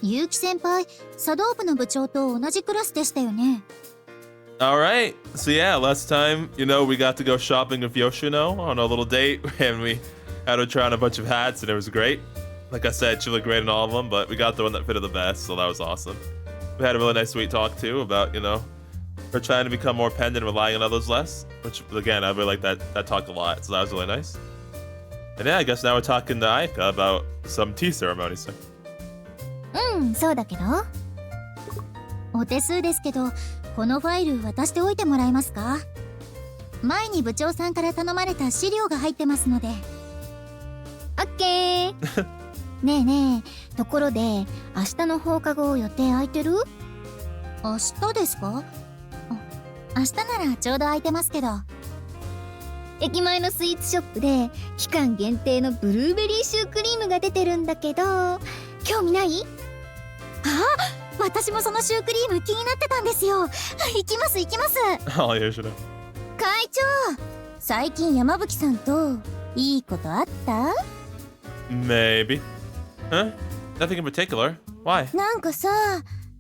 結城先輩、茶道部の部長と同じクラスでしたよね。Alright, so yeah, last time, we got to go shopping with Yoshino on a little date, and we had her try on a bunch of hats, and it was great. Like I said, she looked great in all of them, but we got the one that fitted the best, so that was awesome. We had a really nice sweet talk, too, about, her trying to become more independent and relying on others less, which, again, I really like that talk a lot, so that was really nice. And yeah, I guess now we're talking to Aika about some tea ceremonies. そうだけど。お手数ですけど、このファイル渡しておいてもらえますか？前に部長さんから頼まれた資料が入ってますので。オッケー。ねえねえ、ところで明日の放課後予定空いてる？明日ですか？明日ならちょうど空いてますけど。駅前のスイーツショップで期間限定のブルーベリーシュークリームが出てるんだけど、興味ない？私もそのシュークリーム気になってたんですよ。行きます。Oh, Yoshino. 会長、最近山吹さんといいことあった？ Maybe. Huh? Nothing in particular. Why? なんかさ、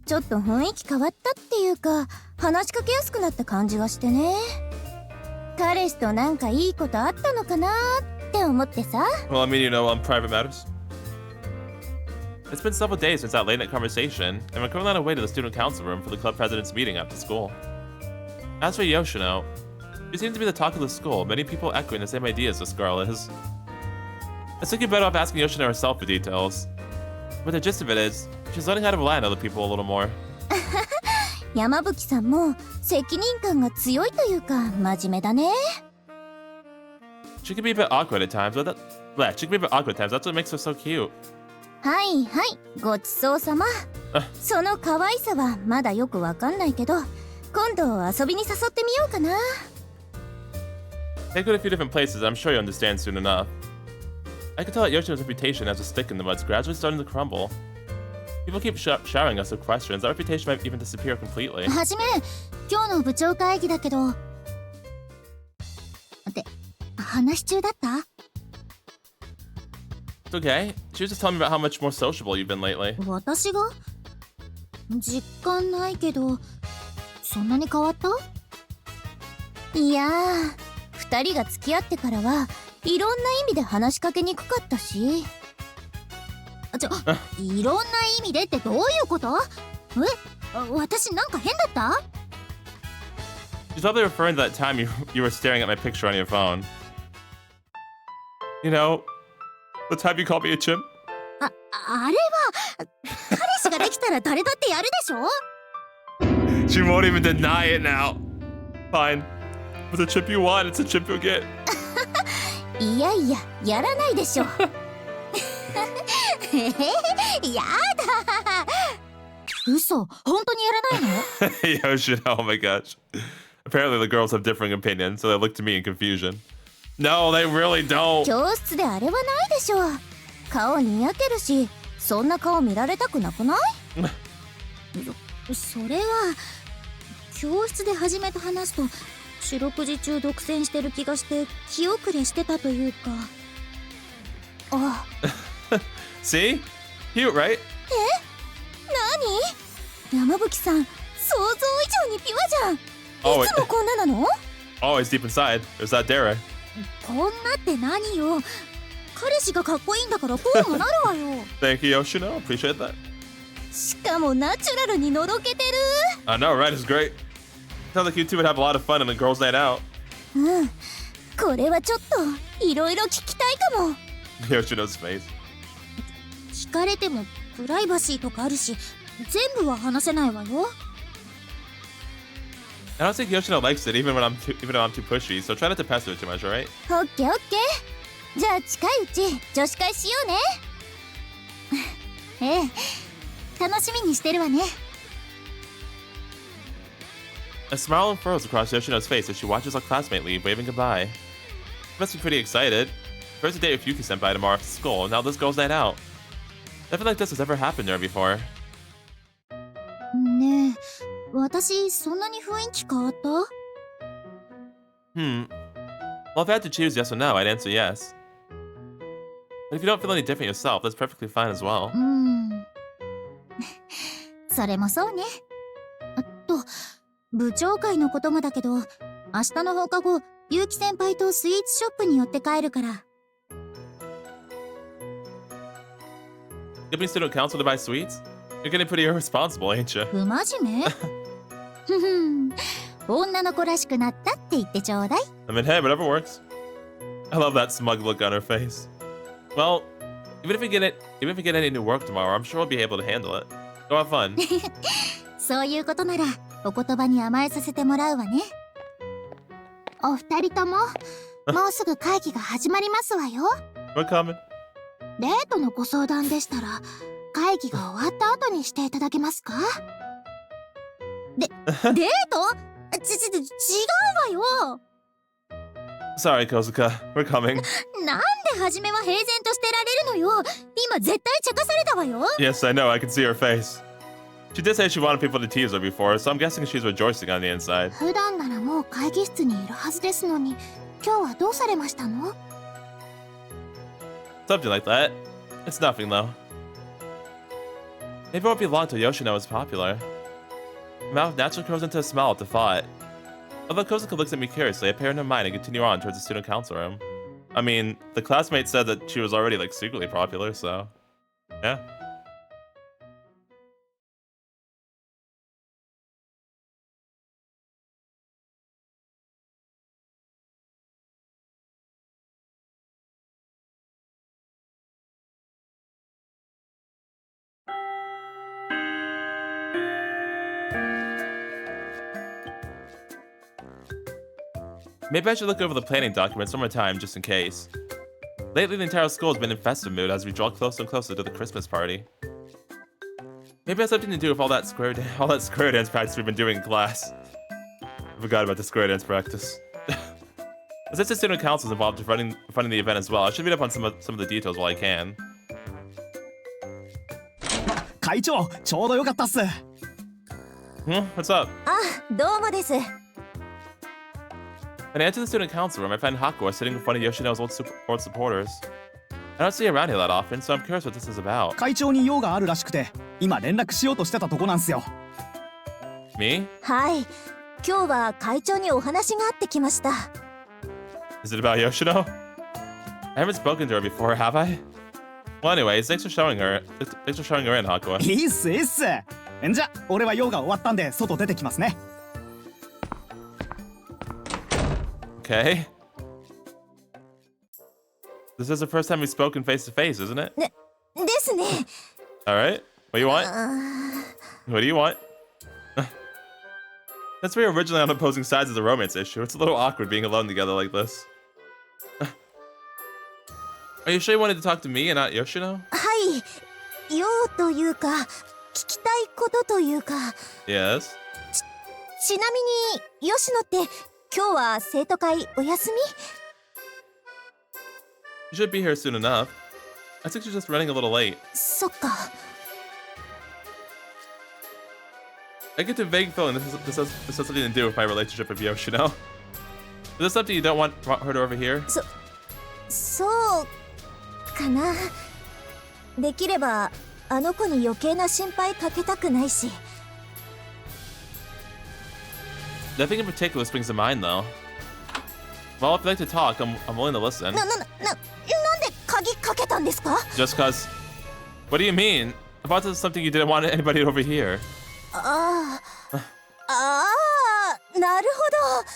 ちょっと雰囲気変わったっていうか、話しかけやすくなった感じがしてね。彼氏となんかいいことあったのかなって思ってさ。Well, I mean, on private matters. It's been several days since that late-night conversation, and we're currently on our way to the student council room for the club president's meeting after school. As for Yoshino, she seems to be the talk of the school, many people echoing the same ideas this girl is. I think you're better off asking Yoshino herself for details. But the gist of it is, she's learning how to rely on other people a little more. 山吹さんも責任感が強いというか真面目だね。She can be a bit awkward at times, that's what makes her so cute. はいはい、ごちそうさま。その可愛さはまだよくわかんないけど、今度遊びに誘ってみようかな。Take her to a few different places, I'm sure you'll understand soon enough. I can tell that Yoshino's reputation as a stick in the mud's gradually starting to crumble. People keep showering us with questions, that reputation might even disappear completely. はじめ、今日の部長会議だけど。って、話し中だった？ It's okay. She was just telling me about how much more sociable you've been lately. 私が？実感ないけど、そんなに変わった？いやー、二人が付き合ってからはいろんな意味で話しかけにくかったし。いろんな意味でってどういうこと？私なんか変だった？ She's probably referring to that time you were staring at my picture on your phone. The time you called me a chimp? あれは彼氏ができたら誰だってやるでしょ？ She won't even deny it now. Fine. With a chip you want, it's a chip you'll get. いやいや、やらないでしょ。やだ。嘘、本当にやらないの？ Yoshino, oh my gosh. Apparently the girls have differing opinions, so they look to me in confusion. No, they really don't. 教室であれはないでしょ。顔にやけるし、そんな顔見られたくなくない？それは教室で初めと話すと四六時中独占してる気がして気遅れしてたというか。あ。See? Cute, right? 何？山吹さん、想像以上にピュアじゃん。いつもこんななの？ Always deep inside. There's that dare. こんなって何よ。彼氏がかっこいいんだからこうもなるわよ。Thank you, Yoshino. Appreciate that. しかもナチュラルにのろけてる。I know, right? It's great. Sounds like you two would have a lot of fun on a girls' night out. うん。これはちょっといろいろ聞きたいかも。Yoshino's face. 聞かれてもプライバシーとかあるし、全部は話せないわよ。I don't think Yoshino likes it, even when I'm too pushy. So try not to pass her too much, alright? オッケーオッケー。じゃあ近いうち女子会しようね。ええ、楽しみにしてるわね。A smile unfurls across Yoshino's face as she watches her classmate leave, waving goodbye. She must be pretty excited. First a date with Yuki-senpai tomorrow after school, and now this girls' night out. Nothing like this has ever happened to her before. ねえ、私そんなに雰囲気変わった？ Well, if I had to choose yes or no, I'd answer yes. But if you don't feel any different yourself, that's perfectly fine as well. それもそうね。部長会のこともだけど、明日の放課後、結城先輩とスイーツショップに寄って帰るから。Giving student council to buy sweets? You're getting pretty irresponsible, ain't you? 不真面目ふふん。女の子らしくなったって言ってちょうだい。I mean, hey, whatever works. I love that smug look on her face. Well, even if we get any new work tomorrow, I'm sure we'll be able to handle it. Go have fun. そういうことなら、お言葉に甘えさせてもらうわね。お二人とも、もうすぐ会議が始まりますわよ。What comment? デートのご相談でしたら、会議が終わった後にしていただけますか？デート？違うわよ。Sorry, Kozuka. We're coming. なんで初めは平然としてられるのよ。今絶対茶化されたわよ。Yes, I know. I can see her face. She did say she wanted people to tease her before, so I'm guessing she's rejoicing on the inside. 普段ならもう会議室にいるはずですのに、今日はどうされましたの？ Something like that. It's nothing, though. Maybe it won't be long till Yoshino is popular. My mouth naturally curls into a smile at the thought. Although Kozuka looks at me curiously, I pay her no mind and continue on towards the student council room. I mean, the classmate said that she was already, like, secretly popular, so... yeah. Maybe I should look over the planning documents one more time, just in case. Lately, the entire school has been in festive mood as we draw closer and closer to the Christmas party. Maybe it has something to do with all that square dance practice we've been doing in class. I forgot about the square dance practice. Since the student council is involved in funding the event as well, I should read up on some of the details while I can. 会長、ちょうどよかったっす。What's up? どうもです。When I enter the student council room, I find Hakuo sitting in front of Yoshino's old supporters. I don't see her around here that often, so I'm curious what this is about. 会長に用があるらしくて、今連絡しようとしてたとこなんすよ。Me? はい。今日は会長にお話があってきました。Is it about Yoshino? I haven't spoken to her before, have I? Well, anyways, thanks for showing her in, Hakuo. いいっすいいっす。じゃ、俺は用が終わったんで外出てきますね。Okay. This is the first time we've spoken face to face, isn't it? ですね。All right. What do you want? What do you want? Since we were originally on opposing sides of the romance issue, it's a little awkward being alone together like this. Are you sure you wanted to talk to me and not Yoshino? はい。用というか、聞きたいことというか。Yes. ちなみに、吉野って、今日は生徒会お休み？ You should be here soon enough. I think she's just running a little late. そっか。I get the vague feeling this has something to do with my relationship with Yoshino. Is this something you don't want her to overhear? そうかな。できればあの子に余計な心配かけたくないし。Nothing in particular springs to mind, though. Well, if you'd like to talk, I'm willing to listen. なんで鍵かけたんですか？ Just cause. What do you mean? About this is something you didn't want anybody to overhear. なるほど。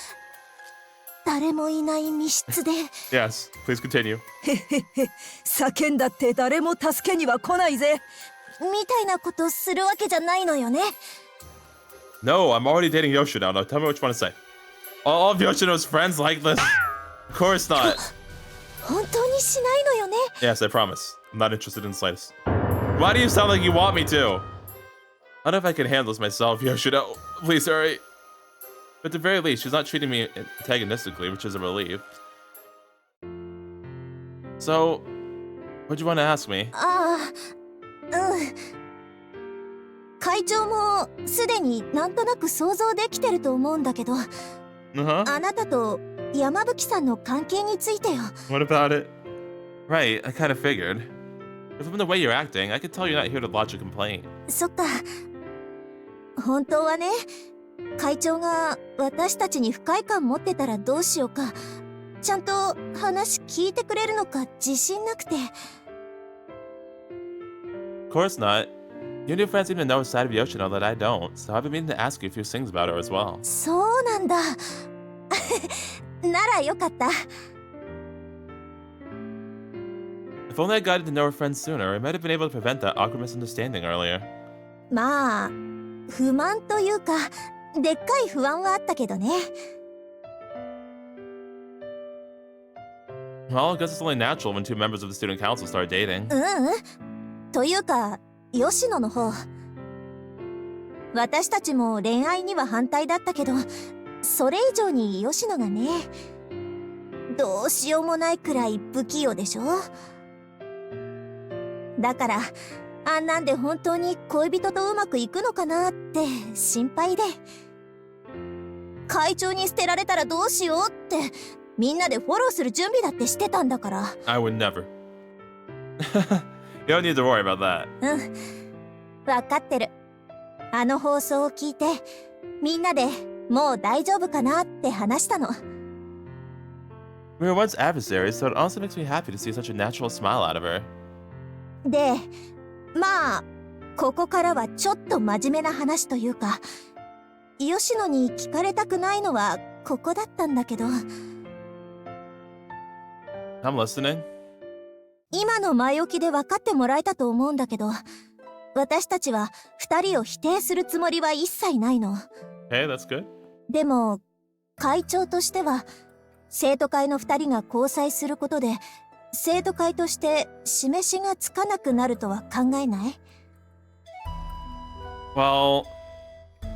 誰もいない密室で。Yes, please continue. 叫んだって誰も助けには来ないぜ。みたいなことするわけじゃないのよね。No, I'm already dating Yoshino. Now tell me what you want to say. All of Yoshino's friends like this? Of course not. 本当にしないのよね。Yes, I promise. I'm not interested in the slightest. Why do you sound like you want me to? I don't know if I can handle this myself, Yoshino. Please hurry. But at the very least, she's not treating me antagonistically, which is a relief. So, what'd you want to ask me? 会長もすでになんとなく想像できてると思うんだけど、あなたと山吹さんの関係についてよ。What about it? Right, I kind of figured. But from the way you're acting, I could tell you're not here to lodge a complaint. そっか。本当はね、会長が私たちに不快感持ってたらどうしようか、ちゃんと話聞いてくれるのか自信なくて。Of course not. You and your friends seem to know a side of Yoshino that I don't, so I've been meaning to ask you a few things about her as well. そうなんだ。ならよかった。If only I gotten to know her friends sooner, I might have been able to prevent that awkward misunderstanding earlier. まあ、不満というか、でっかい不安はあったけどね。Well, I guess it's only natural when two members of the student council start dating. というか、吉野の方。私たちも恋愛には反対だったけど、それ以上に吉野がね、どうしようもないくらい不器用でしょ。だから、あんなんで本当に恋人とうまくいくのかなって心配で。会長に捨てられたらどうしようって、みんなでフォローする準備だってしてたんだから。I would never. You don't need to worry about that. わかってる。あの放送を聞いて、みんなでもう大丈夫かなって話したの。We were once adversaries, so it also makes me happy to see such a natural smile out of her. で、まあ、ここからはちょっと真面目な話というか、吉野に聞かれたくないのはここだったんだけど。I'm listening. 今の前置きで分かってもらえたと思うんだけど、私たちは二人を否定するつもりは一切ないの。Hey, that's good. でも、会長としては、生徒会の二人が交際することで、生徒会として示しがつかなくなるとは考えない？ Well,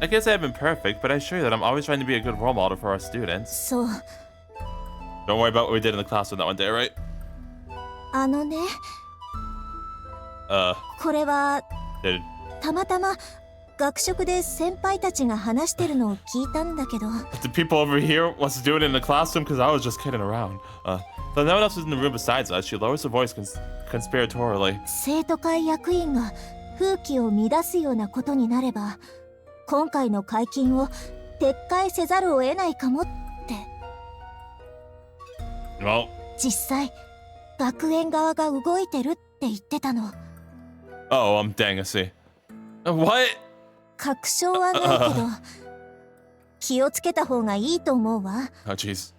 I guess I haven't been perfect, but I assure you that I'm always trying to be a good role model for our students. そう。Don't worry about what we did in the classroom that one day, right? あのね、これは Did たまたま学食で先輩たちが話してるのを聞いたんだけど。the people over here wants to do it in the classroom because I was just kidding around. Though no one else was in the room besides us, she lowers her voice conspiratorially. 生徒会役員が風紀を乱すようなことになれば、今回の解禁を撤回せざるを得ないかもって。Well, 実際、学園側が動いてるって言ってたの。oh, dang, I see. What? 確証はないけど、気をつけた方がいいと思うわ。Oh, jeez.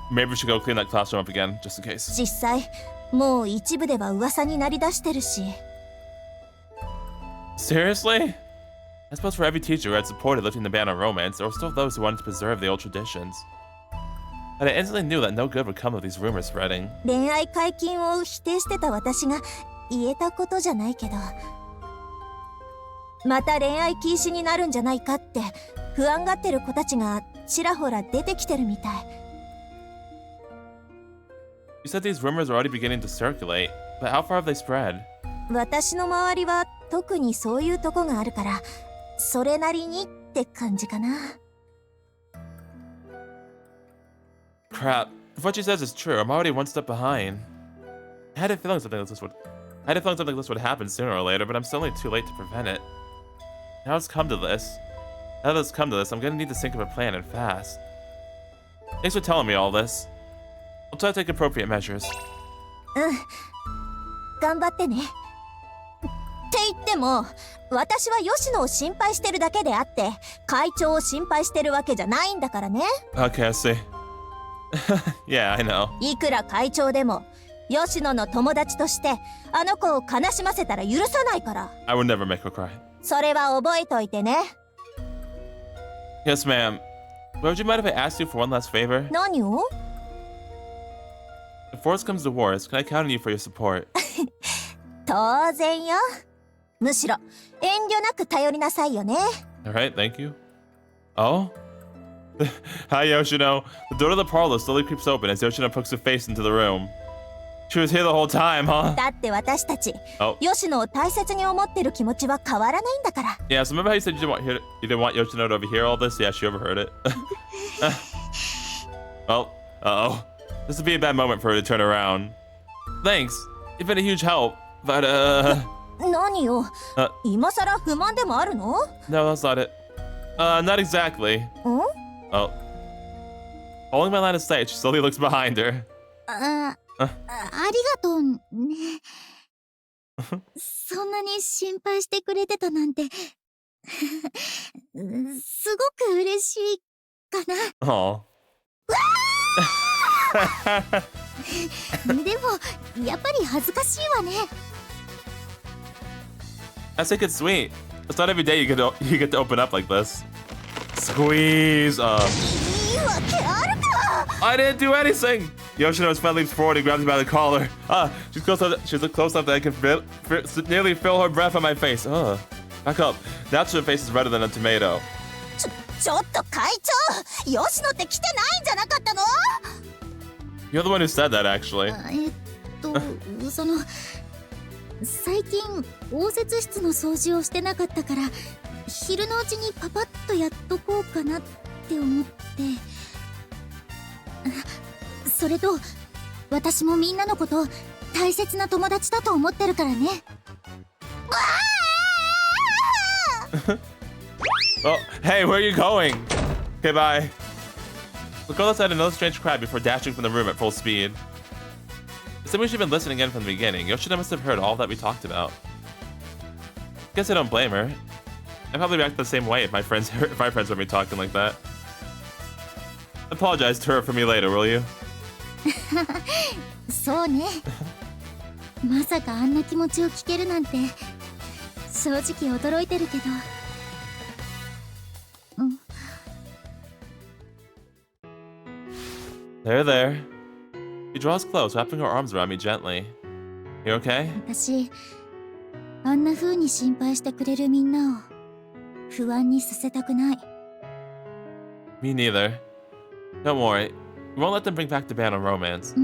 Maybe we should go clean that classroom up again, just in case. 実際、もう一部では噂になりだしてるし。Seriously? I suppose for every teacher who had supported lifting the ban on romance, there were still those who wanted to preserve the old traditions. But I instantly knew that no good would come of these rumors spreading. 恋愛解禁を否定してた私が言えたことじゃないけど、また恋愛禁止になるんじゃないかって不安がってる子たちがちらほら出てきてるみたい。You said these rumors are already beginning to circulate, but how far have they spread? 私の周りは特にそういうとこがあるから、それなりにって感じかな。Crap. If what she says is true, I'm already one step behind. I had a feeling something like this would happen sooner or later, but I'm still too late to prevent it. Now it's come to this. I'm gonna need to think of a plan and fast. Thanks for telling me all this. I'll try to take appropriate measures. 頑張ってね。って言っても、私は吉野を心配してるだけであって、会長を心配してるわけじゃないんだからね。Okay, I see. Yeah, I know. いくら会長でも、吉野の友達として、あの子を悲しませたら許さないから。I would never make her cry. それは覚えといてね。Yes, ma'am. But would you mind if I asked you for one last favor? 何を？ If worse comes to worse, can I count on you for your support? 当然よ。むしろ遠慮なく頼りなさいよね。Alright, thank you. Oh? Hi, Yoshino. The door to the parlor slowly creeps open as Yoshino pokes her face into the room. She was here the whole time, huh? だって私たち、Oh. 吉野を大切に思ってる気持ちは変わらないんだから。Yeah, so remember how you said you didn't want Yoshino to overhear all this? Yeah, she overheard it. Well, uh-oh. This would be a bad moment for her to turn around. Thanks. You've been a huge help. But, 何よ、 Uh 今さら不満でもあるの？ no, that's not it. Not exactly. ん？ Oh. Holding my line of sight, she slowly looks behind her. ありがとうね。そんなに心配してくれてたなんてすごく嬉しいかな。 Oh. でもやっぱり恥ずかしいわね。 I think it's sweet. It's not every day you get to open up like this. Squeeze. いいわけあるか。 I didn't do anything. Yoshino's friend leaps forward and grabs me by the collar. She's close enough that I can nearly feel her breath on my face. Back up. Naturally, her face is redder than a tomato. ちょっと会長、吉野って来てないんじゃなかったの？ You're the one who said that, actually. その最近応接室の掃除をしてなかったから昼のうちにパパッとやっとこうかなって思って。それと私もみんなのこと大切な友達だと思ってるからね。Oh, hey, where are you going? Okay, bye. The girl let out another strange cry before dashing from the room at full speed. It's like we should have been listening in from the beginning. Yoshino must have heard all that we talked about. Guess I don't blame her. I'd probably react the same way if my friends heard me talking like that. Apologize to her for me later, will you? そうね。まさかあんな気持ちを聞けるなんて正直驚いてるけど。There, there. She draws close, wrapping her arms around me gently. You okay? 私あんな風に心配してくれるみんなを不安にさせたくない。 Me neither. Don't worry. We won't let them bring back the ban on romance.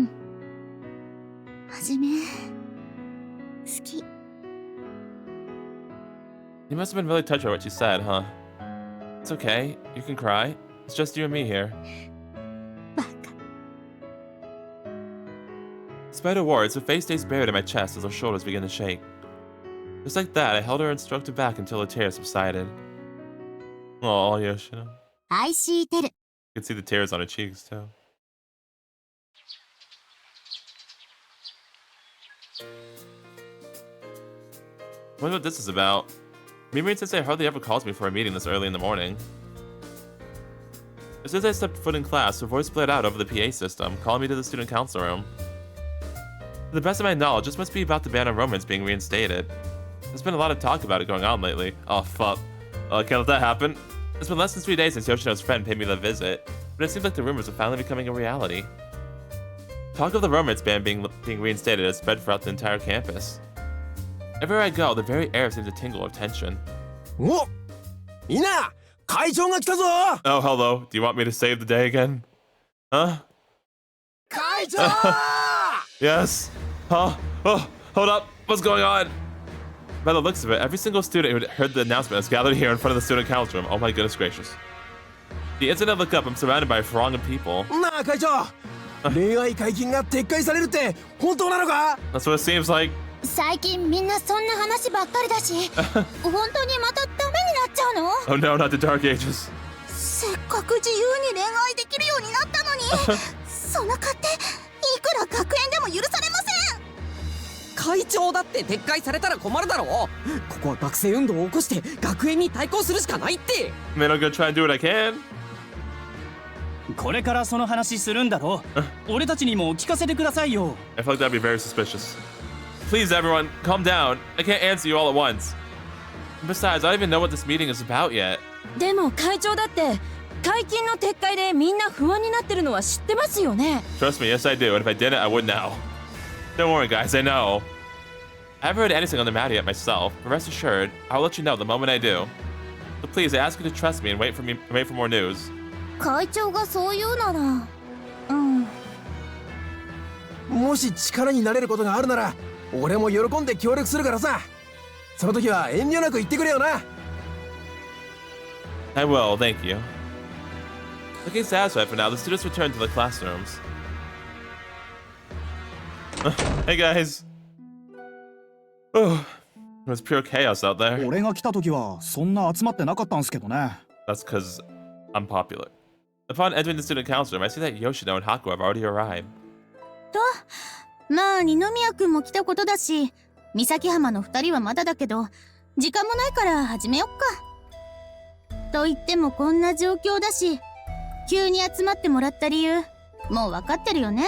はじめ好き。 You must have been really touched by what she said, huh? It's okay. You can cry. It's just you and me here. バカ。 Despite her words, her face stays buried in my chest as her shoulders begin to shake. Just like that, I held her and stroked her back until her tears subsided. Aw, Yoshino. IxSHE Tell. You can see the tears on her cheeks, too. I wonder what this is about. Mimiri Sensei hardly ever calls me for a meeting this early in the morning. As soon as I stepped foot in class, her voice blurred out over the PA system, calling me to the student council room. To the best of my knowledge, this must be about the ban on romance being reinstated. There's been a lot of talk about it going on lately. Oh, fuck. Well, I can't let that happen. It's been less than 3 days since Yoshino's friend paid me the visit, but it seems like the rumors are finally becoming a reality. Talk of the romance ban being reinstated has spread throughout the entire campus. Everywhere I go, the very air seems to tingle with tension. Oh, Ina! 会長が来たぞ! Oh, hello. Do you want me to save the day again? Huh? 会長! Yes. Huh? Oh, hold up. What's going on? By the looks of it, every single student who heard the announcement is gathered here in front of the student council room. Oh my goodness gracious. The instant I look up, I'm surrounded by a throng of people. なあ会長、恋愛解禁が撤回されるって本当なのか? That's what it seems like. 最近みんなそんな話ばっかりだし本当にまたダメになっちゃうの？ Oh no, not the Dark Ages. せっかく自由に恋愛できるようになったのにその勝手いくら学園でも許されません。会長だって撤回されたら困るだろう。ここは学生運動を起こして学園に対抗するしかないって。 I mean, I'm gonna try and do what I can. これからその話するんだろう。俺たちにも聞かせてくださいよ。 I feel like that'd be very suspicious. Please, everyone, calm down. I can't answer you all at once. And besides, I don't even know what this meeting is about yet. でも会長だって解禁の撤回でみんな不安になってるのは知ってますよね。 Trust me, yes I do, and if I didn't, I would now. Don't worry, guys, I know. I haven't heard anything on the matter yet myself, but rest assured, I'll let you know the moment I do. So please, I ask you to trust me and wait for more news. 会長がそう言うならもし力になれることがあるなら、俺も喜んで協力するからさ。その時は遠慮なく言ってくれよな。I will, thank you. Looking satisfied for now, the students return to the classrooms. Hey guys. Oh, it was pure chaos out there. 俺が来た時はそんな集まってなかったんすけどね。 That's because I'm popular. Upon entering the student council room, I see that Yoshino and Haku have already arrived. まあ二宮君も来たことだし、三崎浜の2人はまだだけど、時間もないから始めよっか。と言ってもこんな状況だし、急に集まってもらった理由もう分かってるよね。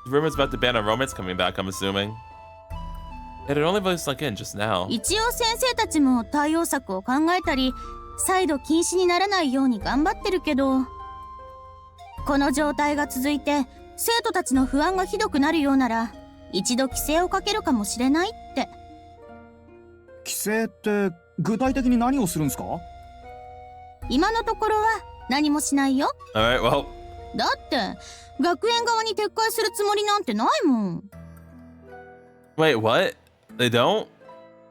The rumors about the ban on romance coming back, I'm assuming. It had only really sunk in just now. 一応先生たちも対応策を考えたり、再度禁止にならないように頑張ってるけど、この状態が続いて生徒たちの不安がひどくなるようなら、一度規制をかけるかもしれないって。規制って具体的に何をするんすか？今のところは何もしないよ。 Alright, well. だって学園側に撤回するつもりなんてないもん。 Wait, what? They don't?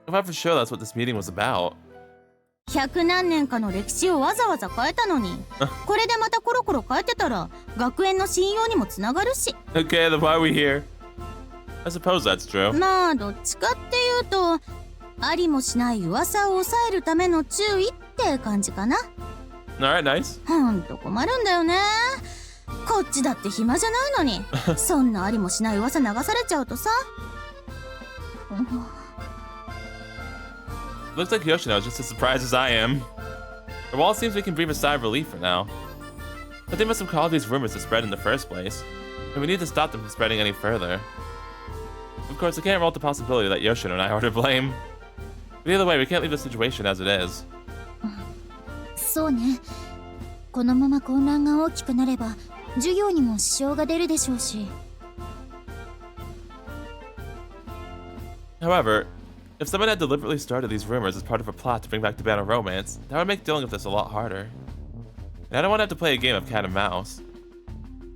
I thought for sure that's what this meeting was about. 100何年かの歴史をわざわざ変えたのに、これでまたコロコロ変えてたら学園の信用にもつながるし。 Okay, then why are we here? I suppose that's true. まあどっちかっていうと、ありもしない噂を抑えるための注意って感じかな。 Alright, nice. ほんと困るんだよね。こっちだって暇じゃないのにそんなありもしない噂流されちゃうとさ。 Looks like Yoshino is just as surprised as I am. Well, it seems we can breathe a sigh of relief for now. But they must have caused these rumors to spread in the first place, and we need to stop them from spreading any further. Of course, I can't rule out the possibility that Yoshino and I are to blame. But either way, we can't leave the situation as it is. そうね。このまま混乱が大きくなれば授業にも支障が出るでしょうし。 However, if someone had deliberately started these rumors as part of a plot to bring back the ban on romance, that would make dealing with this a lot harder. And I don't want to have to play a game of cat and mouse.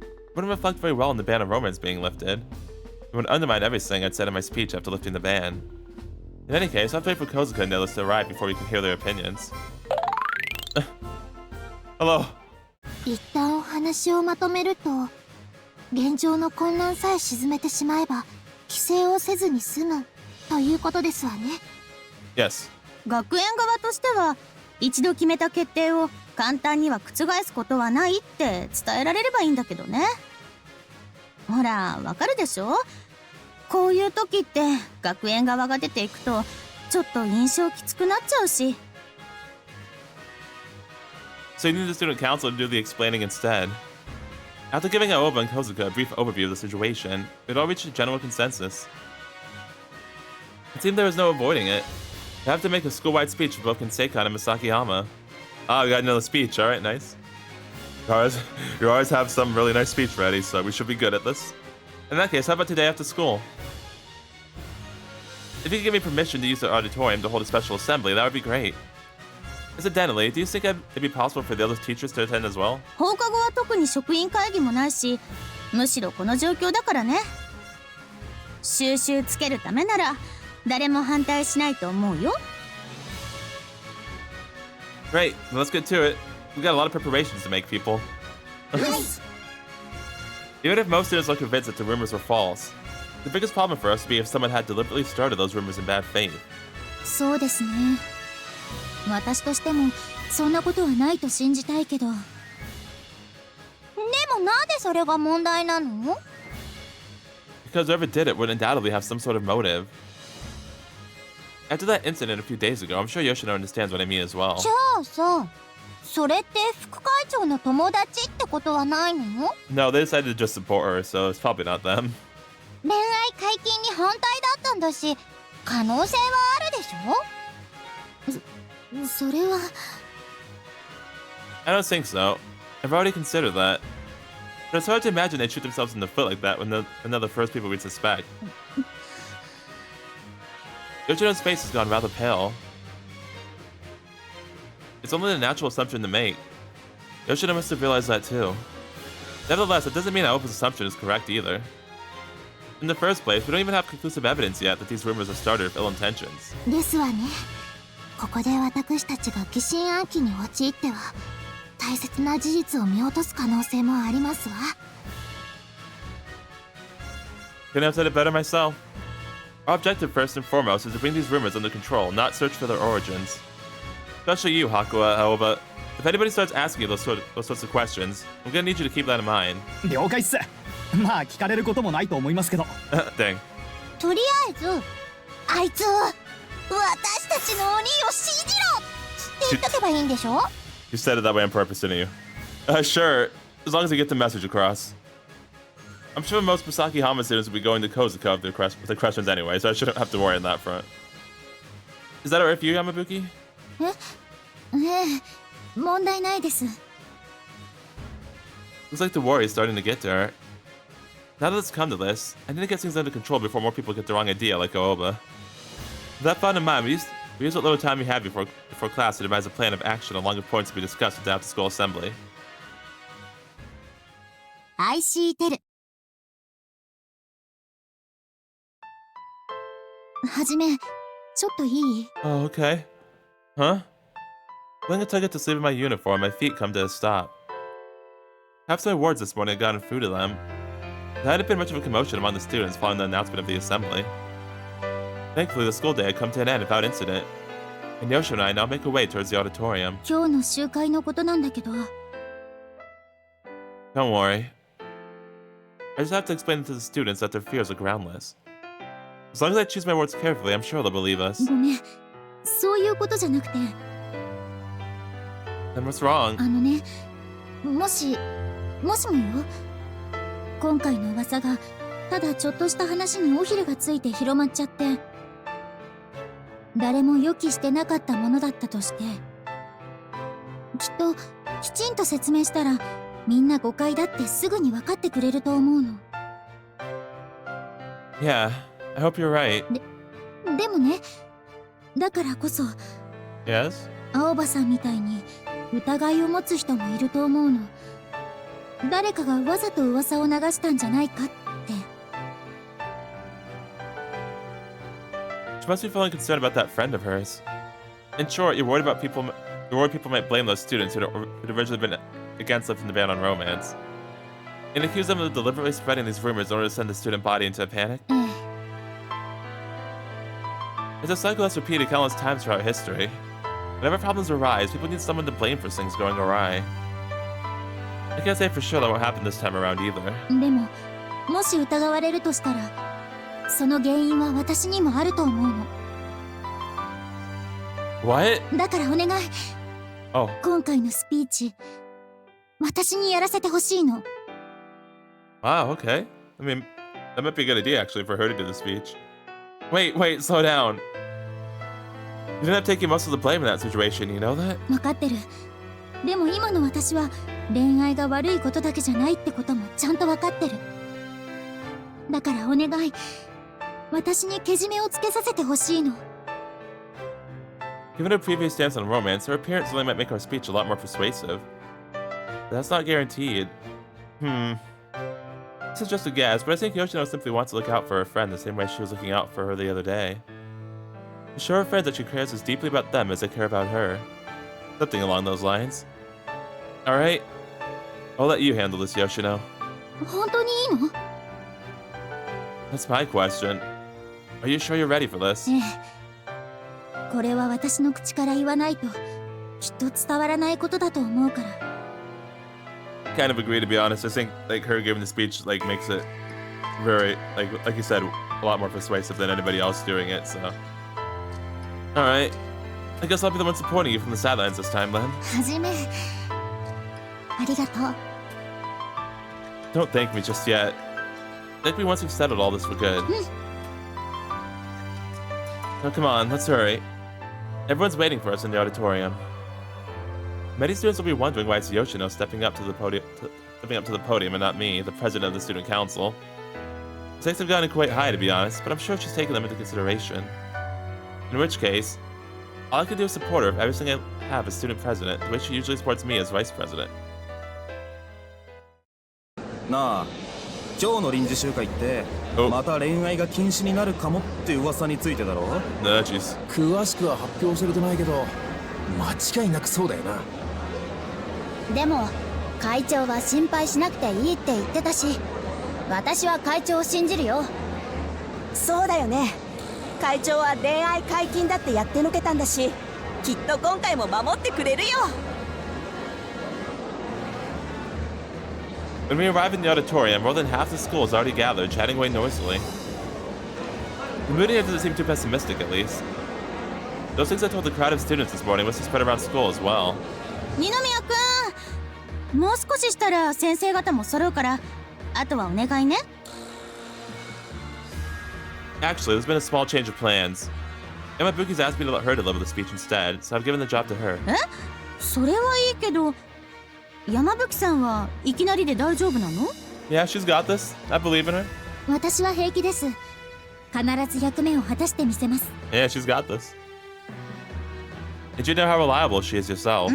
It wouldn't reflect very well on the ban on romance being lifted. It would undermine everything I'd said in my speech after lifting the ban. In any case, I'll have to wait for Kozuka and Nillis to arrive before we can hear their opinions. Hello. 一旦お話をまとめると、現状の混乱さえ沈めてしまえば規制をせずに済むということですわね。 Yes. 学園側としては一度決めた決定を簡単には覆すことはないって伝えられればいいんだけどね。ほらわかるでしょ。こういう時って学園側が出ていくとちょっと印象きつくなっちゃうし。 So you need the student council to do the explaining instead. After giving Aoba and Kozuka a brief overview of the situation, we'd all reached a general consensus. It seemed there was no avoiding it. You have to make a school-wide speech for both Kinseikan and Misakiyama. Ah, we got another speech. Alright, nice. You always have some really nice speech ready, so we should be good at this. In that case, how about today after school? If you could give me permission to use the auditorium to hold a special assembly, that would be great. Incidentally, do you think it'd be possible for the other teachers to attend as well? 放課後は特に職員会議もないし、むしろこの状況だからね。収集つけるためなら誰も反対しないと思うよ。 Great, then let's get to it. We've got a lot of preparations to make, people. Even if most students are convinced that the rumors were false, the biggest problem for us would be if someone had deliberately started those rumors in bad faith. そうですね。私としてもそんなことはないと信じたいけど。でもなんでそれが問題なの？ Because whoever did it would undoubtedly have some sort of motive. After that incident a few days ago, I'm sure Yoshino understands what I mean as well. じゃあさ、それって副会長の友達ってことはないの？ No, they decided to just support her, so it's probably not them. 恋愛解禁に反対だったんだし、可能性はあるでしょ？それは。 I don't think so. I've already considered that. But it's hard to imagine they'd shoot themselves in the foot like that when they're the first people we'd suspect. Yoshino's face has gone rather pale. It's only a natural assumption to make. Yoshino must have realized that too. Nevertheless, it doesn't mean Aoba's assumption is correct either. In the first place, we don't even have conclusive evidence yet that these rumors are started with ill intentions. ですわね。ここで私たちが疑心暗鬼に陥っては大切な事実を見落とす可能性もありますわ。Couldn't have said it better myself. Our objective, first and foremost, is to bring these rumors under control, not search for their origins. Especially you, Hakua, however. If anybody starts asking you those sorts of questions, I'm gonna need you to keep that in mind. 了解っす。まあ聞かれることもないと思いますけど。Dang. とりあえずあいつ私たちの鬼を信じろって言っとけばいいんでしょ You said it that way on purpose, didn't you? Sure, as long as I get the message across. I'm sure most Misaki Hama students will be going to Kozuka with their questions anyway, so I shouldn't have to worry on that front. Is that alright for you, Yamabuki? 問題ないです。 Looks like the worry is starting to get to her. Now that it's come to this, I need to get things under control before more people get the wrong idea like Ooba. With that thought in mind, we use what little time we have before class to devise a plan of action along with points to be discussed at the after-school assembly. IxSHE Tell はじめ、ちょっといい？ Oh, okay. Huh? Feeling until I get to sleep in my uniform, my feet come to a stop. Half my awards this morning had gotten through to them. There hadn't been much of a commotion among the students following the announcement of the assembly. Thankfully, the school day had come to an end without incident, and Yoshino and I now make our way towards the auditorium. 今日の集会のことなんだけど。 Don't worry. I just have to explain to the students that their fears are groundless. As long as I choose my words carefully, I'm sure they'll believe us. ごめん、そういうことじゃなくて。 Then what's wrong? ね、もしもよ、今回の噂がただちょっとした話に尾ひれがついて広まっちゃって、誰も予期してなかったものだったとして、きっときちんと説明したらみんな誤解だってすぐに分かってくれると思うの。 Yeah, I hope you're right. でもね、だからこそ Yes? 青葉さんみたいに疑いを持つ人もいると思うの。誰かがわざと噂を流したんじゃないかって。 She must be feeling concerned about that friend of hers. In short, you're worried people might blame those students who'd originally been against lifting the ban on romance, and accuse them of deliberately spreading these rumors in order to send the student body into a panic. It's a cycle that's repeated countless times throughout history. Whenever problems arise, people need someone to blame for things going awry. I can't say for sure that won't happen this time around either. でも、もし疑われるとしたら、その原因は私にもあると思うの。 What? だからお願い。Oh. 今回のスピーチ、私にやらせてほしいの。 Wow, okay. I mean, that might be a good idea actually for her to do the speech. Wait, slow down. You didn't have to take most of the blame in that situation, you know that? 分かってる。でも今の私は恋愛が悪いことだけじゃないってこともちゃんと分かってる。だからお願い、私にけじめをつけさせてほしいの。 Given her previous stance on romance, her appearance really might make her speech a lot more persuasive. But that's not guaranteed. This is just a guess, but I think Yoshino simply wants to look out for her friend the same way she was looking out for her the other day. To show her friends that she cares as deeply about them as they care about her. Something along those lines. Alright, I'll let you handle this, Yoshino. 本当にいいの？ That's my question. Are you sure you're ready for this? これは私の口から言わないときっと伝わらないことだと思うから。 Kind of agree, to be honest. I think like her giving the speech like makes it very like you said a lot more persuasive than anybody else doing it. So, all right, I guess I'll be the one supporting you from the sidelines this time, then. はじめ、ありがとう。 Don't thank me just yet. Thank me once we've settled all this for good. Now come on, let's hurry. Everyone's waiting for us in the auditorium. Many students will be wondering why it's Yoshino stepping up to the podium and not me, the president of the student council. The stakes have gotten quite high, to be honest, but I'm sure she's taking them into consideration. In which case, all I can do is support her if everything I have as student president, the way she usually supports me as vice president. なあ、今日の臨時集会ってまた恋愛が禁止になるかもって噂についてだろ？ Nah, jeez. 詳しくは発表されてないけど、間違いなくそうだよな。でも会長は心配しなくていいって言ってたし、私は会長を信じるよ。そうだよね。会長は恋愛解禁だってやってのけたんだし、きっと今回も守ってくれるよ。 When we arrive in the auditorium, more than half the school is already gathered, chatting away noisily. The mood here doesn't seem too pessimistic, at least. Those things I told the crowd of students this morning must have spread around school as well. 二宮くん、もう少ししたら先生方も揃うから、あとはお願いね。Actually, there's been a small change of plans. Yamabuki's asked me to let her deliver the speech instead, so I've given the job to her. え？それはいいけど、山吹さんはいきなりで大丈夫なの？ Yeah, she's got this. I believe in her. 私は平気です。必ず役目を果たしてみせます。Yeah, she's got this. Did you know how reliable she is yourself?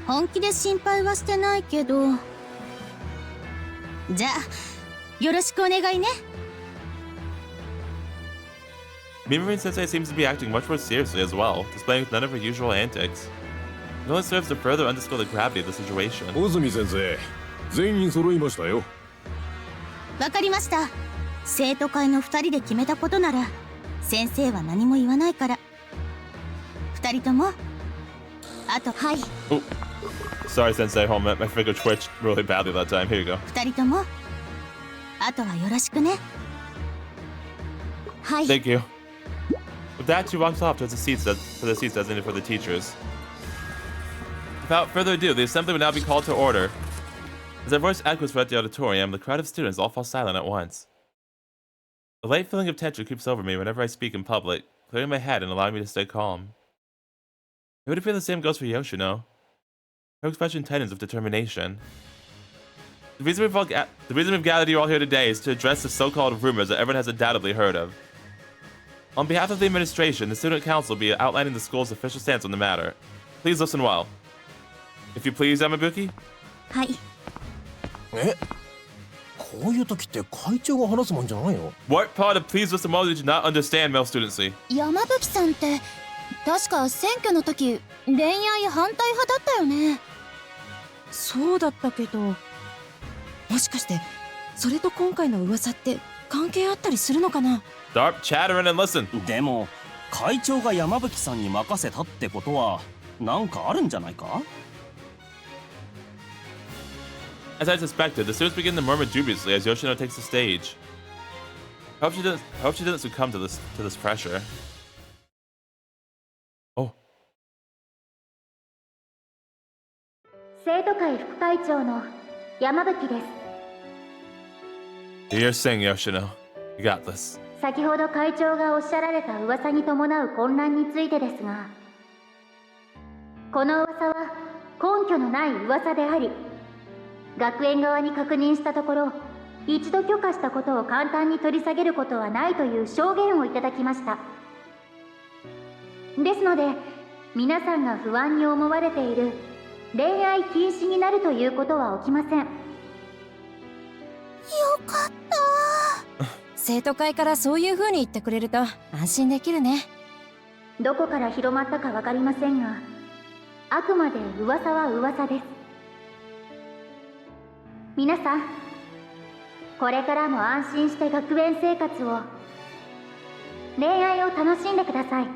本気で心配はしてないけど。じゃあ、よろしくお願いね。Mimurine Sensei seems to be acting much more seriously as well, displaying none of her usual antics. It only serves to further underscore the gravity of the situation. 小泉先生、全員揃いましたよ。わかりました。生徒会の2人で決めたことなら、先生は何も言わないから。2人とも、あと、はい。Oh, sorry, Sensei. Hold on, my finger twitched really badly that time. Here you go. 2人とも、あとはよろしくね。はい。 Thank you. With that, she walks off towards the seats designated for the teachers. Without further ado, the assembly will now be called to order. As their voice echoes throughout the auditorium, the crowd of students all fall silent at once. A light feeling of tension creeps over me whenever I speak in public, clearing my head and allowing me to stay calm. It would appear the same goes for Yoshino. Her expression tightens with determination. The reason we've gathered you all here today is to address the so-called rumors that everyone has undoubtedly heard of. On behalf of the administration, the Student Council will be outlining the school's official stance on the matter. Please listen well. If you please, Yamabuki. はい。こういう時って会長が話すもんじゃないよ。 What part of please listen well did you not understand, male studency? 山吹さんって確か選挙の時恋愛反対派だったよね。そうだったけど、もしかしてそれと今回の噂って関係あったりするのかな？ Stop chattering and listen. でも会長が山吹さんに任せたってことはなんかあるんじゃないか？ As I suspected, the students begin to murmur dubiously as Yoshino takes the stage. I hope she doesn't succumb to this pressure. Oh. 生徒会副会長の山吹です。 Do your thing, Yoshino. You got this. 先ほど会長がおっしゃられた噂に伴う混乱についてですが、この噂は根拠のない噂であり、学園側に確認したところ、一度許可したことを簡単に取り下げることはないという証言をいただきました。ですので、皆さんが不安に思われている恋愛禁止になるということは起きません。よかった。生徒会からそういう風に言ってくれると安心できるね。どこから広まったかわかりませんが、あくまで噂は噂です。皆さん、これからも安心して学園生活を、恋愛を楽しんでください。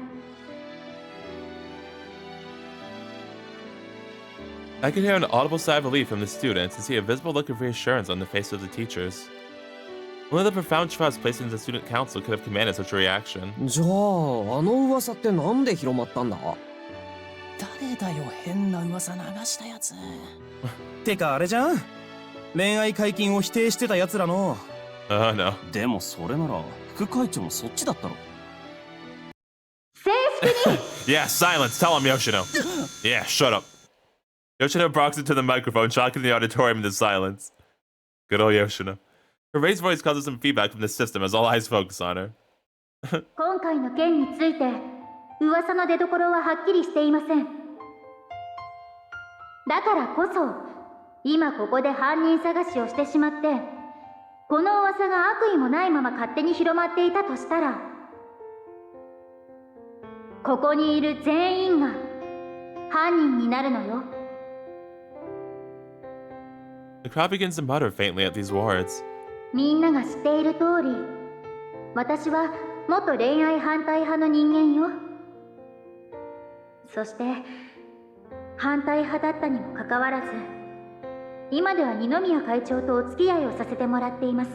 I could hear an audible sigh of relief from the students and see a visible look of reassurance on the face of the teachers. Only the profound trust placed in the student council could have commanded such a reaction. じゃああの噂ってなんで広まったんだ？誰だよ変な噂流したやつ。てかあれじゃん、恋愛解禁を否定してたやつらの。Oh no. でもそれなら副会長もそっちだったろ。正式に Yeah, silence. Tell him, Yoshino. Yeah, shut up. Yoshino barks into the microphone, shocking the auditorium into silence. Good old Yoshino. Her raised voice causes some feedback from the system as all eyes focus on her. 今回の件について噂の出所ははっきりしていません。だからこそ今ここで犯人探しをしてしまって、この噂が悪意もないまま勝手に広まっていたとしたら、ここにいる全員が犯人になるのよ。 The crowd begins to mutter faintly at these words. みんなが知っている通り、私は元恋愛反対派の人間よ。そして反対派だったにもかかわらず、今では二宮会長とお付き合いをさせてもらっています。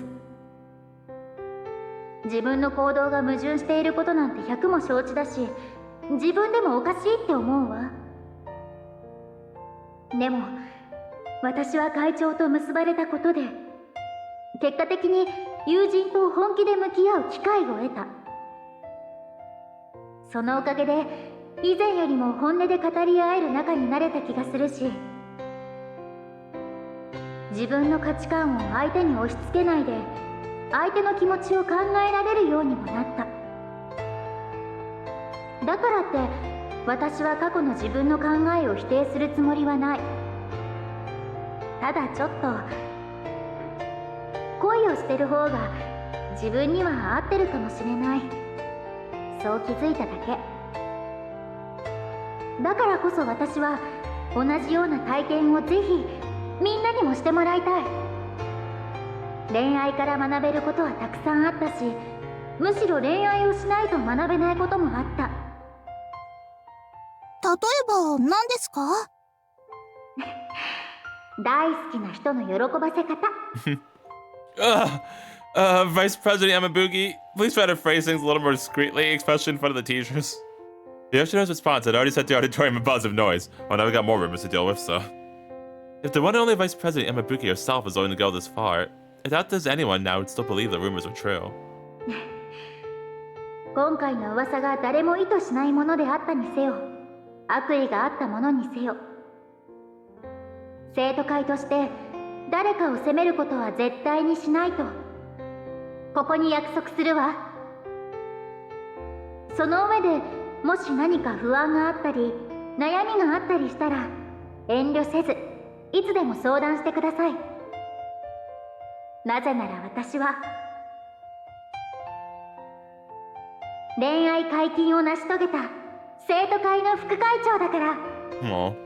自分の行動が矛盾していることなんて100も承知だし、自分でもおかしいって思うわ。でも私は会長と結ばれたことで、結果的に友人と本気で向き合う機会を得た。そのおかげで以前よりも本音で語り合える仲になれた気がするし、自分の価値観を相手に押し付けないで相手の気持ちを考えられるようにもなった。だからって私は過去の自分の考えを否定するつもりはない。ただちょっと恋をしてる方が自分には合ってるかもしれない、そう気づいただけ。だからこそ私は同じような体験をぜひみんなにもしてもらいたい。恋愛から学べることはたくさんあったし、むしろ恋愛をしないと学べないこともあった。例えば何ですか？大好きな人の喜ばせ方。Vice President Yamabuki, please try to phrase things a little more discreetly, especially in front of the teachers. Yoshino's response had already set the auditorium a buzz of noise. Oh, now we got more rumors to deal with, so... If the one and only Vice President Yamabuki herself is willing to go this far, I doubt there's anyone now who'd still believe the rumors were true. 今回の噂が誰も意図しないものであったにせよ、悪意があったものにせよ、生徒会として誰かを責めることは絶対にしないと、ここに約束するわ。その上でもし何か不安があったり悩みがあったりしたら、遠慮せずいつでも相談してください。なぜなら私は恋愛解禁を成し遂げた生徒会の副会長だから。Aww.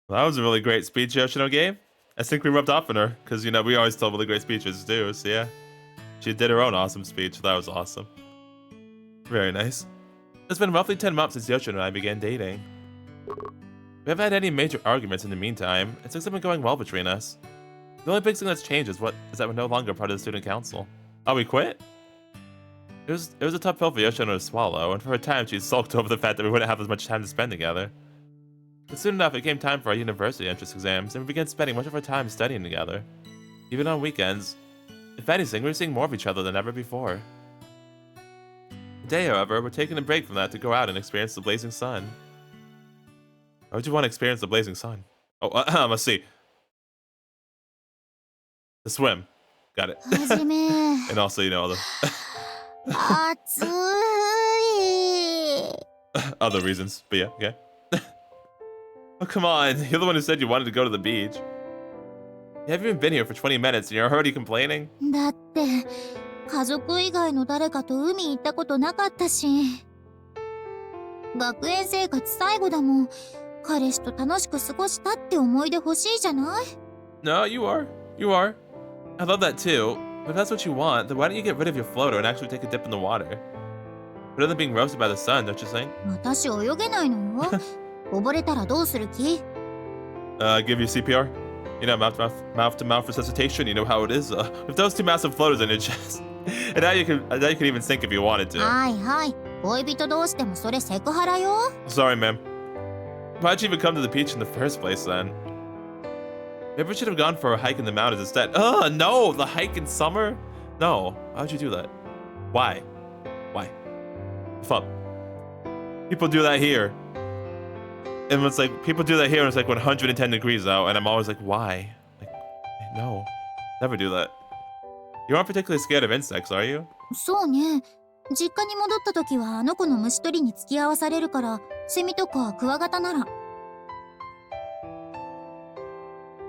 Well, that was a really great speech Yoshino gave. I think we rubbed off on her, because, you know, we always tell really great speeches too, so yeah. She did her own awesome speech, that was awesome. Very nice. It's been roughly 10 months since Yoshino and I began dating. We haven't had any major arguments in the meantime, and things have been going well between us. The only big thing that's changed is that we're no longer part of the student council. Oh, we quit? It was a tough pill for Yoshino to swallow, and for a time she sulked over the fact that we wouldn't have as much time to spend together. But soon enough, it came time for our university entrance exams, and we began spending much of our time studying together. Even on weekends. If anything, we were seeing more of each other than ever before. Today, however, we're taking a break from that to go out and experience the blazing sun. Why would you want to experience the blazing sun? Oh, let's see. The swim. Got it. And also, you know, all the... 暑い。other reasons, but yeah, okay. Oh, come on. You're the one who said you wanted to go to the beach. You haven't even been here for 20 minutes and you're already complaining? だって家族以外の誰かと海行ったことなかったし、学園生活最後だもん。彼氏と楽しく過ごしたって思い出欲しいじゃない？ No, you are. You are. I love that too. But if that's what you want, then why don't you get rid of your floater and actually take a dip in the water? Rather than being roasted by the sun, don't you think? 私泳げないのよ。溺れたらどうする気？ Give you CPR? You know, mouth to mouth resuscitation. You know how it is. With those two massive floaters in your chest, and now you can even sink if you wanted to. はいはい。恋人同士でもそれセクハラよ。Sorry, ma'am. Why'd you even come to the beach in the first place then? Maybe we should have gone for a hike in the mountains instead. No, the hike in summer? No, why'd you do that? Why? Why? Fuck. People do that here. And it's like, people do that here and it's like 110 degrees out, and I'm always like, why? Like, no, never do that. You aren't particularly scared of insects, are you? そうね。実家に戻った時はあの子の虫取りに付き合わされるから、セミとかクワガタなら。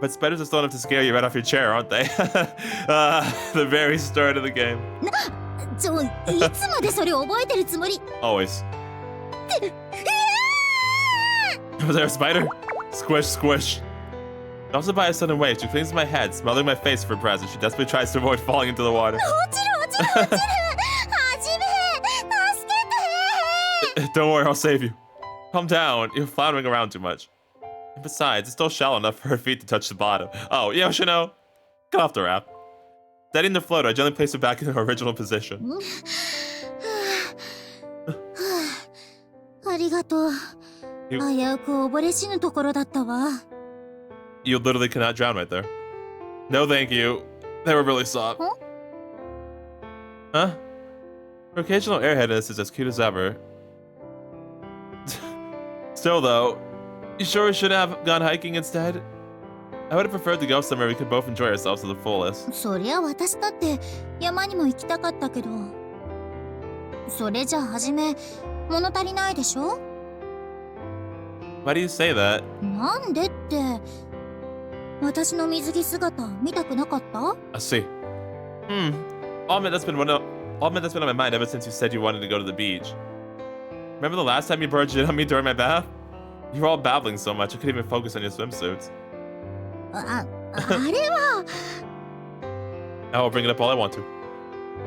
But spiders are still enough to scare you right off your chair, aren't they? The very start of the game. いつまでそれ覚えてるつもり？ Always. Was there a spider? Squish, squish. Also by a sudden wave, she clings to my head, smothering my face for a present. She desperately tries to avoid falling into the water. 落ちる落ちる落ちる。はじめ、助けて。 Don't worry, I'll save you. Calm down, you're floundering around too much. And besides, it's still shallow enough for her feet to touch the bottom. Oh, Yoshino, get off the raft. Steadying the floater, I gently placed her back in her original position. ありがとう。危うく溺れ死ぬところだったわ。You literally cannot drown right there. No, thank you. They were really soft. Huh? Her occasional airheadness is as cute as ever. Still, though, you sure we should have gone hiking instead? I would have preferred to go somewhere we could both enjoy ourselves to the fullest. そりゃ私だって山にも行きたかったけど。それじゃはじめ物足りないでしょ？ Why do you say that? なんでって。私の水着姿見たくなかった？ I see. I'll admit that's been on my mind ever since you said you wanted to go to the beach. Remember the last time you barged in on me during my bath? You were all babbling so much I couldn't even focus on your swimsuits. あれは。Now I'll bring it up all I want to.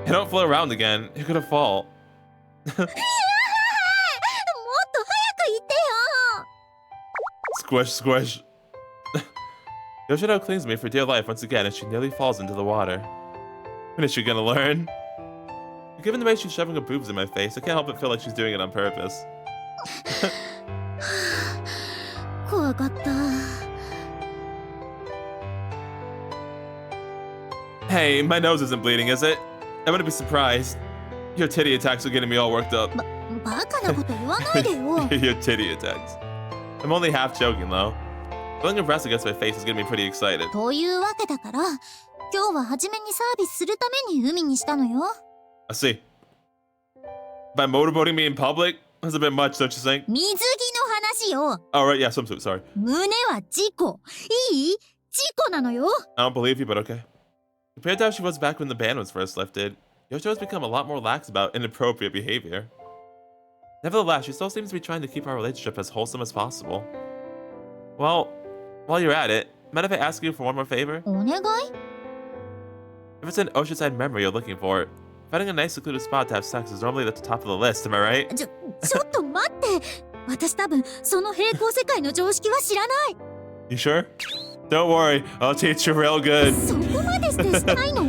Hey, don't float around again. You're gonna fall. もっと早く言ってよ。 Squish, squish. Yoshino clings to me for dear life once again as she nearly falls into the water. When is she gonna learn? Given the way she's shoving her boobs in my face, I can't help but feel like she's doing it on purpose. 怖かった。 Hey, my nose isn't bleeding, is it? I wouldn't be surprised. Your titty attacks are getting me all worked up. バカなこと言わないでよ。 Your titty attacks. I'm only half joking, though. Feeling your breast against my face is getting me pretty excited. というわけだから、今日は初めにサービスするために海にしたのよ。 I see. By motorboating me in public? That's a bit much, don't you think? 水着の話よ。 Alright, yeah, swimsuit, sorry. 胸は事故。いい？事故なのよ。 I don't believe you, but okay. Compared to how she was back when the ban was first lifted, Yoshino has become a lot more lax about inappropriate behavior. Nevertheless, she still seems to be trying to keep our relationship as wholesome as possible. Well, while you're at it, mind if I ask you for one more favor? お願い？ If it's an oceanside memory you're looking for, finding a nice secluded spot to have sex is normally at the top of the list, am I right? ちょっと待って。私多分その平行世界の常識は知らない。 You sure? Don't worry, I'll teach you real good. そこまでしてしたいの？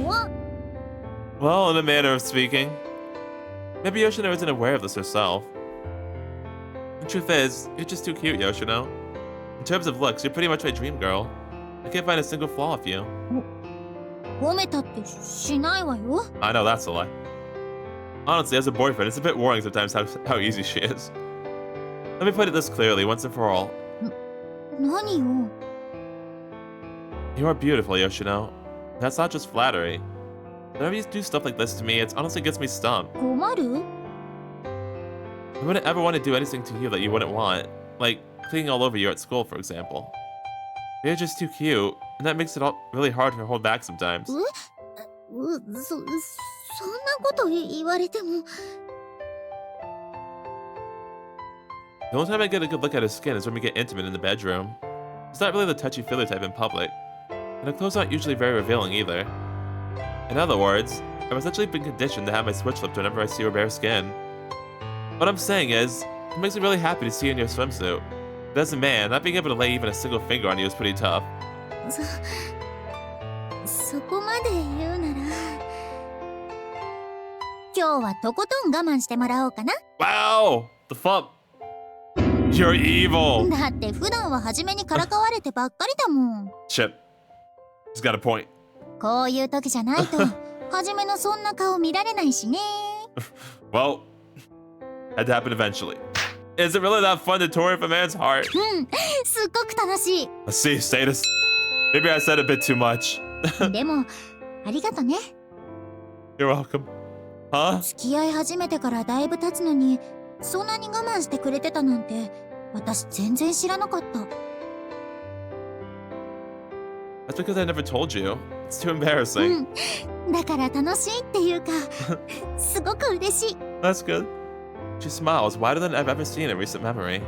Well, in a manner of speaking. Maybe Yoshino isn't aware of this herself. The truth is, you're just too cute, Yoshino. In terms of looks, you're pretty much my dream girl. I can't find a single flaw with you. 褒めたってしないわよ。 I know that's a lie. Honestly, as a boyfriend, it's a bit worrying sometimes how easy she is. Let me put it this clearly, once and for all. 何よ。 You are beautiful, Yoshino. That's not just flattery. Whenever you do stuff like this to me, it honestly gets me stumped. 困る？ I wouldn't ever want to do anything to you that you wouldn't want. Like, cleaning all over you at school, for example. You're just too cute, and that makes it all really hard to hold back sometimes. そんなこと言われても。 The only time I get a good look at his skin is when we get intimate in the bedroom. He's not really the touchy-feely type in public, and the clothes aren't usually very revealing either. In other words, I've essentially been conditioned to have my switch flipped whenever I see your bare skin. What I'm saying is, it makes me really happy to see you in your swimsuit. But as a man, not being able to lay even a single finger on you is pretty tough. そこまで言うなら今日はとことん我慢してもらおうかな。 Wow! The fuck? You're evil! だって普段は初めにからかわれてばっかりだもん。 Chip. He's got a point. こういう時じゃないと初めのそんな顔見られないしね。 Well, had to happen eventually. Is it really that fun to tore up a man's heart? うん、すっごく楽しい。 Let's see, status. Maybe I said a bit too much. でもありがとね。 You're welcome. Huh? 付き合い始めてからだいぶ経つのにそんなに我慢してくれてたなんて私全然知らなかった。 That's because I never told you. It's too embarrassing. うん、だから楽しいっていうかすごく嬉しい。 That's good. She smiles wider than I've ever seen in recent memory.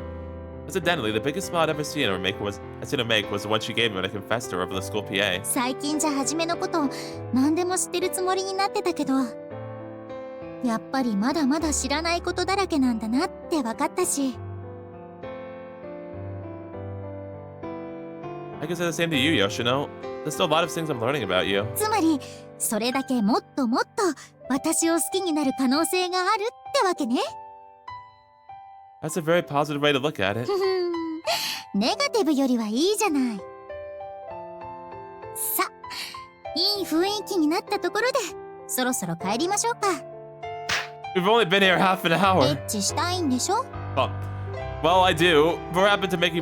Incidentally, the biggest smile I'd ever seen her make was the one she gave me when I confessed to her over the school PA. 最近じゃ初めのこと何でも知ってるつもりになってたけどやっぱりまだまだ知らないことだらけなんだなって分かったし。 I can say the same to you, Yoshino. There's still a lot of things I'm learning about you. つまりそれだけもっともっと私を好きになる可能性があるってわけね。 That's a very positive way to look at it. ネガティブよりはいいじゃない。さ、いい雰囲気になったところでそろそろ帰りましょうか。 We've only been here half an エ hour. ッチしたいんでしょ？ Oh. Well, I do. But what happened to make me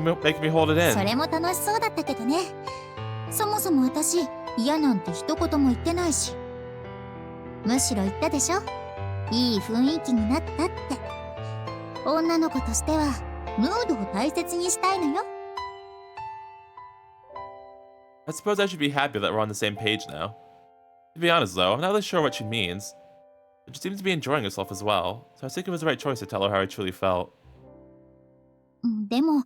hold it そ in? れも楽しそうだったけどね。そもそも私嫌なんて一言も言ってないし。むしろ言ったでしょ。いい雰囲気になったって。女の子としてはムードを大切にしたいのよ。 I suppose I should be happy that we're on the same page now. To be honest, though, I'm not really sure what she means. But she seems to be enjoying herself as well, so I think it was the right choice to tell her how I truly felt. でも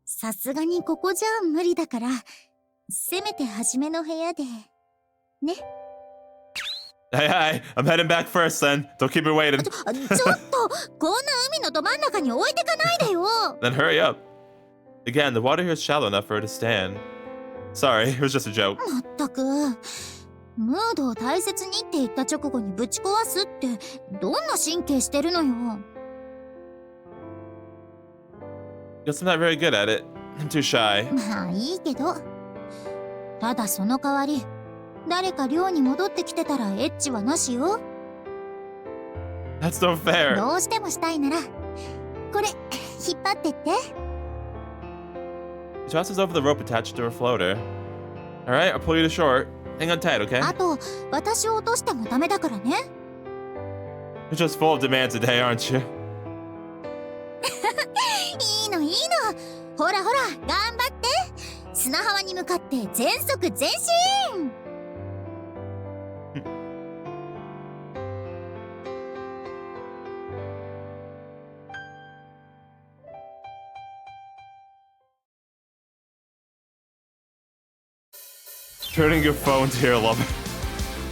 さすがにここじゃ無理だからせめて初めの部屋でね。 Hey, I'm heading back first then. Don't keep me waiting. ちょっとこんな海のど真ん中に置いてかないでよ。 Then hurry up. Again, the water here is shallow enough for her to stand. Sorry, it was just a joke. まったくムードを大切にって言った直後にぶち壊すってどんな神経してるのよ。 Guess I'm not very good at it. I'm too shy. まあいいけどただその代わり誰か寮に戻ってきてたらエッチはなしよ。 That's no fair. どうしてもしたいならこれ引っ張ってって。 She tosses over the rope attached to her floater. Alright, I'll pull you to shore. Hang on tight, okay? あと私を落としてもダメだからね。 You're just full of demands today, aren't you? いいのいいの。ほらほら頑張って砂浜に向かって全速前進。 Turning your phone to your lover.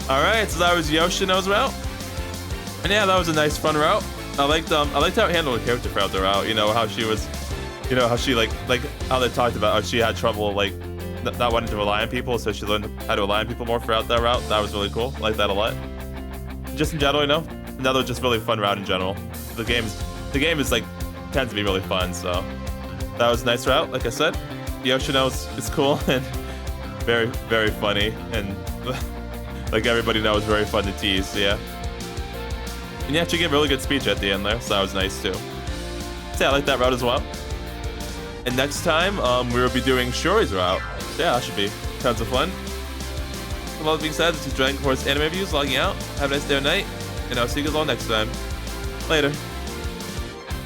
Alright, so that was Yoshino's route. And yeah, that was a nice fun route. I liked how it handled the character throughout the route. You know, how she was, you know, how she like how they talked about how she had trouble like not wanting to rely on people, so she learned how to rely on people more throughout that route. That was really cool. I like that a lot. Just in general, you know, another just really fun route in general. The game is like tends to be really fun, so that was a nice route. Like I said, Yoshino's is cool and very, very funny, and like everybody knows, very fun to tease. So yeah, and yeah, she gave a really good speech at the end there, so that was nice too. So yeah, I like that route as well. And next time, we will be doing Shuri's route. So yeah, that should be tons of fun. With all that being said, this is DragonForce AnimeReviews logging out. Have a nice day or night, and I'll see you guys all next time. Later.